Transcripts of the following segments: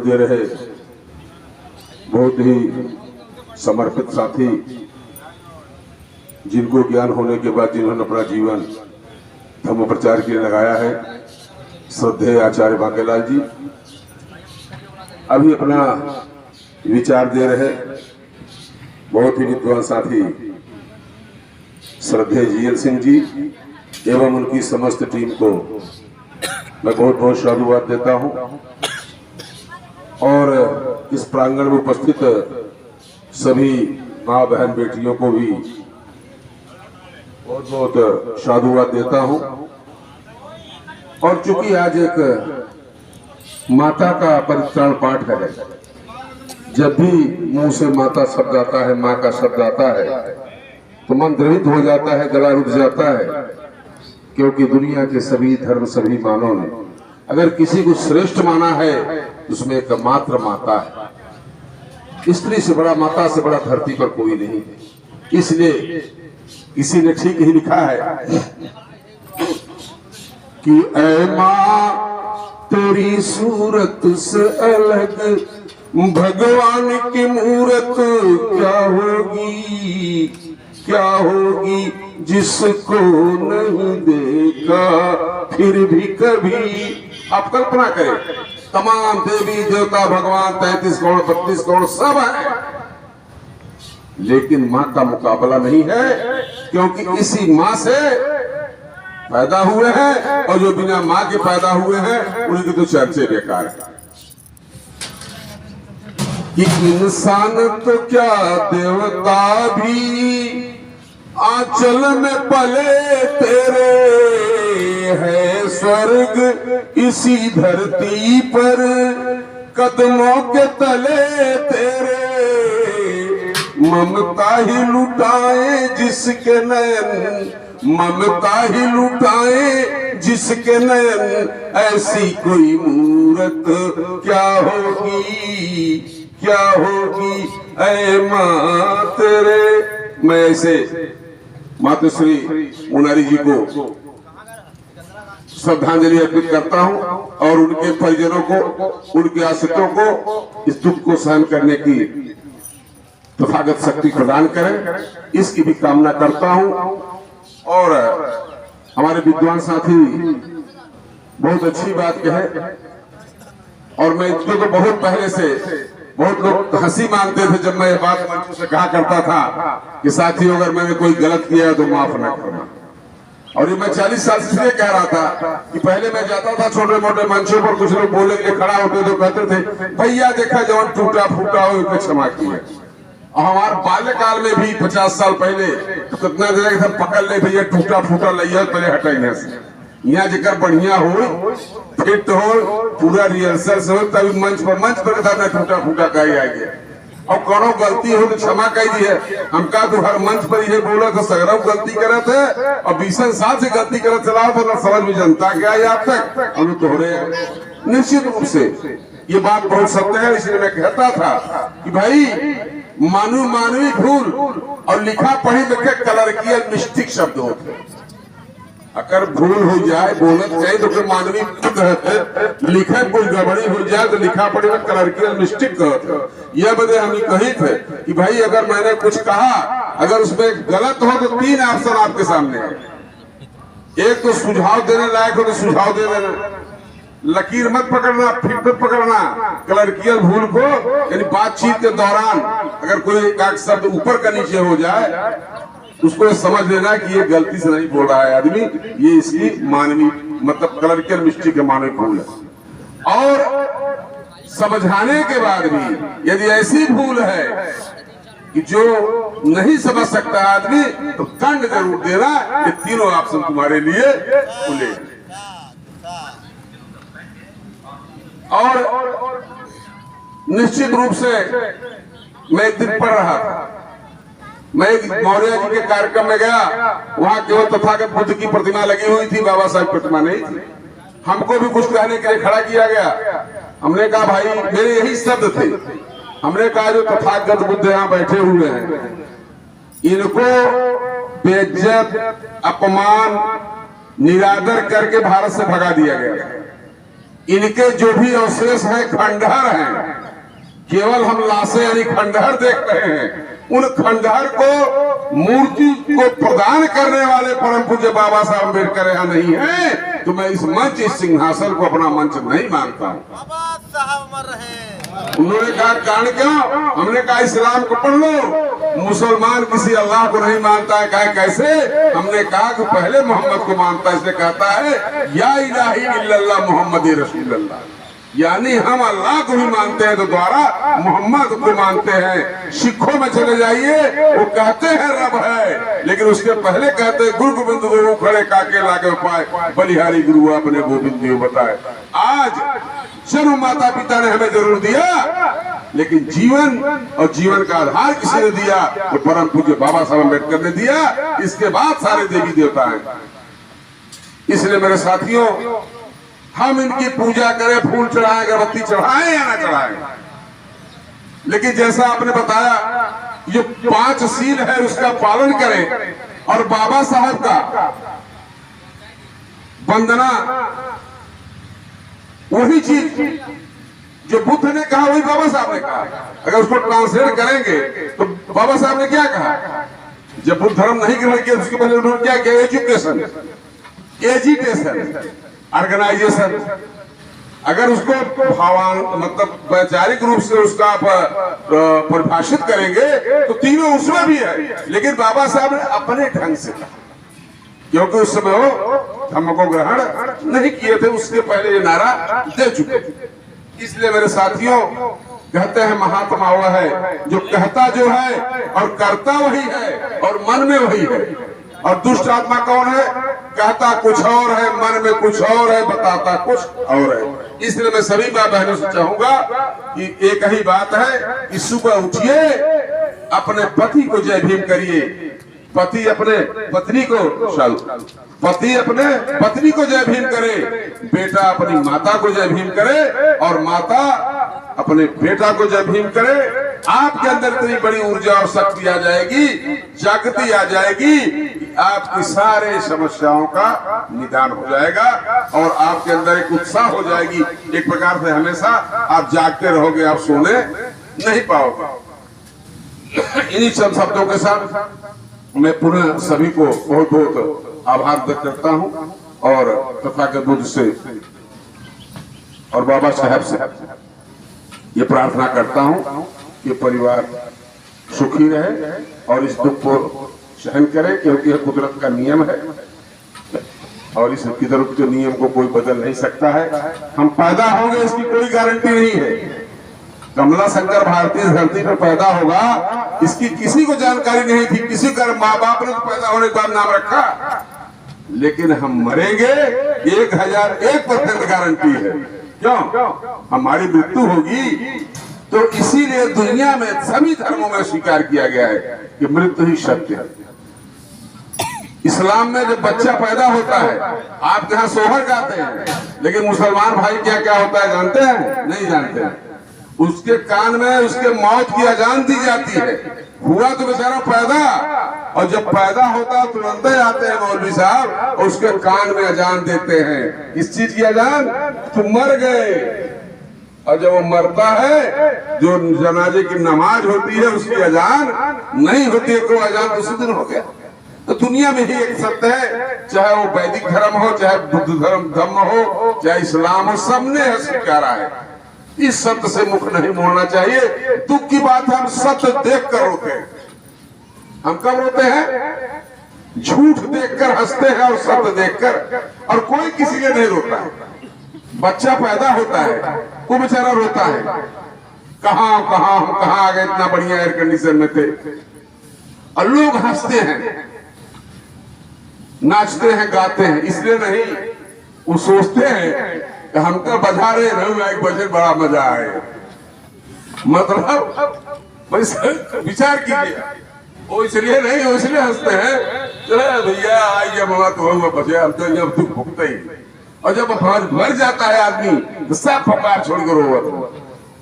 दे रहे बहुत ही समर्पित साथी, जिनको ज्ञान होने के बाद जिन्होंने अपना जीवन धर्म प्रचार के लिए लगाया है, श्रद्धेय आचार्य बांकेलाल जी अभी अपना विचार दे रहे बहुत ही विद्वान साथी श्रद्धेय जीएल सिंह जी एवं उनकी समस्त टीम को मैं बहुत बहुत साधुवाद देता हूं और इस प्रांगण में उपस्थित सभी माँ बहन बेटियों को भी बहुत बहुत साधुवाद देता हूं। और चूंकि आज एक माता का परित्राण पाठ है, जब भी मुंह से माता शब्द आता है, माँ का शब्द आता है तो मन द्रवित हो जाता है, गला रुक जाता है, क्योंकि दुनिया के सभी धर्म सभी मानव ने अगर किसी को श्रेष्ठ माना है उसमें एक मात्र माता है। स्त्री से बड़ा, माता से बड़ा धरती पर कोई नहीं है। इसलिए किसी ने ठीक ही लिखा है कि ऐ माँ तेरी सूरत से अलग भगवान की मूरत क्या होगी, क्या होगी, जिसको नहीं देखा फिर भी कभी। आप कल्पना करें, तमाम देवी देवता भगवान 33 करोड़ 32 करोड़ सब है, लेकिन मां का मुकाबला नहीं है, क्योंकि इसी मां से पैदा हुए हैं और जो बिना मां के पैदा हुए हैं उनकी तो चर्चे बेकार है। कि इंसान तो क्या देवता भी आंचल में पले तेरे है स्वर्ग इसी धरती पर कदमों के तले तेरे। ममता ही लुटाए जिसके नयन, ममता ही लुटाए जिसके नयन, ऐसी कोई मूरत क्या होगी, क्या होगी ऐ माँ तेरे। मैं ऐसे मातुश्री मुनारी जी को श्रद्धांजलि अर्पित करता हूं और उनके परिजनों को, उनके आश्रितों को इस दुख को सहन करने की तथागत शक्ति प्रदान करें, इसकी भी कामना करता हूं। और हमारे विद्वान साथी बहुत अच्छी बात कहे, और मैं इसको तो बहुत पहले से बहुत लोग हंसी मानते थे जब मैं ये बात मंच से कहा करता था कि साथियों अगर मैंने कोई गलत किया तो माफ न करना। और ये मैं 40 साल से कह रहा था कि पहले मैं जाता था छोटे मोटे मंचों पर, कुछ लोग बोले के खड़ा होते तो कहते थे भैया देखा जवान टूटा फूटा हो तो क्षमा किए। और हमारे बाल्यकाल में भी 50 साल पहले तो कितना देर था पकड़ ले भैया टूटा फूटा लिया पहले हटाइए से, यहाँ जगह बढ़िया हो फिट हो पूरा रिहर्सल से हो तभी मंच पर था टूटा फूटा कही आ गया। और करो गलती हो तो क्षमा कही दी है। हम कहा तो हर मंच पर ये बोला तो सगरव गलती करे थे और 20 साल से गलती करे चला था ना, समझ में जनता क्या है आप तक हम तो हो रहे। निश्चित रूप से ये बात बहुत सत्य है, इसलिए मैं कहता था कि भाई मानवी भूल और लिखा पढ़ी लिखे कलर किया मिस्टेक शब्द होते हैं। अगर भूल हो जाए बोलत चाहिए तो फिर मानवी कहते, लिखे कोई गड़बड़ी हो जाए तो लिखा पढ़ी में कलर किया मिस्टेक कहते। यह बदे हम कही थे कि भाई अगर मैंने कुछ कहा अगर उसमें गलत हो तो 3 ऑप्शन आपके सामने है। एक तो सुझाव देने लायक हो तो सुझाव दे देना, लकीर मत पकड़ना, फिर मत पकड़ना कलर किया भूल को। यानी बातचीत के दौरान अगर कोई एक शब्द ऊपर का नीचे हो जाए उसको समझ लेना कि ये गलती से नहीं बोल रहा है आदमी, ये इसकी मानवी मतलब कलरिकल मिस्टेक के मानवी भूल है। और समझाने के बाद भी यदि ऐसी भूल है कि जो नहीं समझ सकता आदमी तो दंड जरूर देना। ये तीनों ऑप्शन तुम्हारे लिए खुले। और निश्चित रूप से मैं एक दिन पढ़ रहा था, मैं मौर्य जी के कार्यक्रम में गया, वहां केवल तथागत बुद्ध की प्रतिमा लगी हुई थी, बाबा साहब प्रतिमा नहीं थी। हमको भी कुछ कहने के लिए खड़ा किया गया। हमने कहा भाई मेरे यही शब्द थे, हमने कहा जो तथागत बुद्ध यहाँ बैठे हुए हैं इनको बेइज्जत अपमान निरादर करके भारत से भगा दिया गया। इनके जो भी अवशेष हैं खंडहर हैं, केवल हम लाशें यानी खंडहर देख रहे हैं। उन खंडहर को मूर्ति को प्रदान करने वाले परम पूज्य बाबा साहब अम्बेडकर यहाँ नहीं है, तो मैं इस मंच, इस सिंहासन को अपना मंच नहीं मानता हूँ। बाबा साहब मर रहे। उन्होंने कहा कारण क्या? हमने कहा इस्लाम को पढ़ लो। मुसलमान किसी अल्लाह को नहीं मानता है। कहा कैसे? हमने कहा कि पहले मोहम्मद को मानता है। इसलिए कहता है या इलाही इल्लल्लाह मोहम्मद रसूलुल्लाह, यानी हम अल्लाह को भी मानते हैं तो द्वारा मोहम्मद को मानते हैं। सिखों में चले जाइए, वो कहते हैं रब है, लेकिन उसके पहले कहते हैं गुरु गोविंद गुरु खड़े काके लागे पाए, बलिहारी गुरु अपने गोविंद देव बताए। आज जन्म माता पिता ने हमें जरूर दिया, लेकिन जीवन और जीवन का आधार किसी ने दिया? तो परम पूज्य बाबा साहब अम्बेडकर ने दिया। इसके बाद सारे देवी देवता हैं। इसलिए मेरे साथियों, हम इनकी पूजा करें, फूल चढ़ाएं, अगरबत्ती चढ़ाएं या ना चढ़ाएं, लेकिन जैसा आपने बताया ये 5 सील है उसका पालन करें। और बाबा साहब का वंदना, वही चीज जो बुद्ध ने कहा वही बाबा साहब ने कहा। अगर उसको ट्रांसलेट करेंगे तो बाबा साहब ने क्या कहा? जब बुद्ध धर्म नहीं ग्रहण किया उसके पहले उन्होंने क्या किया? Education, agitation, organisation. अगर उसको भावान मतलब वैचारिक रूप से उसका आप परिभाषित करेंगे तो तीनों उसमें भी है, लेकिन बाबा साहब ने अपने ढंग से कहा, क्योंकि उस समय वो धर्म को ग्रहण नहीं किए थे, उसके पहले ये नारा दे चुके थे। इसलिए मेरे साथियों, कहते हैं महात्मा वह है जो कहता जो है और करता वही है और मन में वही है। और दुष्ट आत्मा कौन है? कहता कुछ और है, मन में कुछ और है, बताता कुछ और है। इसलिए मैं सभी माँ बहनों से चाहूंगा कि एक ही बात है कि सुबह उठिए, अपने पति को जय भीम करिए, पति अपने पत्नी को पति अपने पत्नी को जय भीम करे, बेटा अपनी माता को जय भीम करे और माता अपने बेटा को जय भीम करे। आपके अंदर इतनी बड़ी ऊर्जा और शक्ति आ जाएगी, जागृति आ जाएगी, आपकी सारे समस्याओं का निदान हो जाएगा और आपके अंदर एक उत्साह हो जाएगी। एक प्रकार से हमेशा आप जागते रहोगे, आप सोने नहीं पाओगे। इन्हीं सब शब्दों के साथ मैं पुनः सभी को बहुत बहुत आभार व्यक्त करता हूं और तथागत बुद्ध से और बाबा साहब से ये प्रार्थना करता हूं कि परिवार सुखी रहे और इस दुख को सहन करे, क्योंकि यह कुदरत का नियम है और इस कुदरत के नियम को कोई बदल नहीं सकता है। हम पैदा होंगे इसकी कोई गारंटी नहीं है। कमला शंकर भारतीय धरती पर पैदा होगा इसकी किसी को जानकारी नहीं थी, किसी का माँ बाप ने तो पैदा होने के बाद नाम रखा, लेकिन हम मरेंगे 1001% गारंटी है। क्यों? हमारी मृत्यु होगी। तो इसीलिए दुनिया में सभी धर्मों में स्वीकार किया गया है कि मृत्यु ही सत्य है। इस्लाम में जब बच्चा पैदा होता है, आपके यहाँ सोहर गाते हैं, लेकिन मुसलमान भाई क्या क्या होता है जानते हैं? नहीं जानते हैं। उसके कान में उसके मौत की अजान दी जाती है। हुआ तो बेचारा पैदा, और जब पैदा होता तुरंत ही आते हैं मौलवी साहब और उसके कान में अजान देते हैं। इस चीज की अजान, तुम मर गए। और जब वो मरता है, जो जनाजे की नमाज होती है उसकी अजान नहीं होती है, कोई अजान उसी दिन हो गया। तो दुनिया में ही एक सत्य है, चाहे वो वैदिक धर्म हो, चाहे बुद्ध धर्म हो, चाहे इस्लाम हो, सबने स्वीकारा है। इस सत्य से मुख नहीं मोड़ना चाहिए। दुख की बात है, हम सत्य देखकर रोते हैं। हम कब रोते हैं? झूठ देखकर हंसते हैं और सत्य देखकर, और कोई किसी लिए नहीं रोता है। बच्चा पैदा होता है, वो बेचारा रोता है, कहां हम कहां आ गए, इतना बढ़िया एयर कंडीशन में थे। और लोग हंसते हैं, नाचते हैं, गाते हैं, इसलिए नहीं, वो सोचते हैं कि हमको बजा रहे एक बजे बड़ा मजा आए। मतलब विचार कीजिए, वो इसलिए नहीं, वो इसलिए हंसते हैं भैया आइए मामा तो बचे, हम तो जब दुख भुगते ही। और जब मर जाता है आदमी तो सब फंकार छोड़ कर रोवत,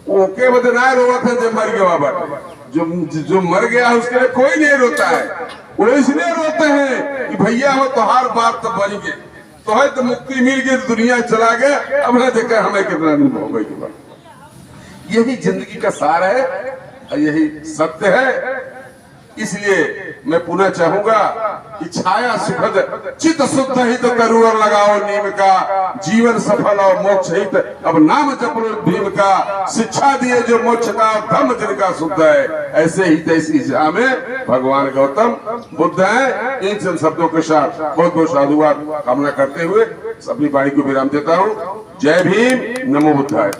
ओके बदना रोवत है जब मर गया बाबा। जो मर गया उसके लिए कोई नहीं रोता है, वो इसलिए रोते हैं कि भैया हो तो हर बात तो बन गए, तो है तो मुक्ति मिल गई, दुनिया चला गया, अब ना देखा हमें कितना अनुभव हो गई। यही जिंदगी का सार है और यही सत्य है। इसलिए मैं पुनः चाहूंगा कि छाया सुखद चित शुद्ध हित करुवर लगाओ नीम का, जीवन सफल और मोक्ष हित अब नाम जपो भीम का, शिक्षा दिए जो मोक्ष का धर्म जिनका शुद्ध है, ऐसे ही तैसी दिशा में भगवान गौतम बुद्ध हैं। इन चंद शब्दों के साथ बहुत बहुत साधुवाद कामना करते हुए अपनी वाणी को विराम देता हूँ। जय भीम, नमो बुद्धाय।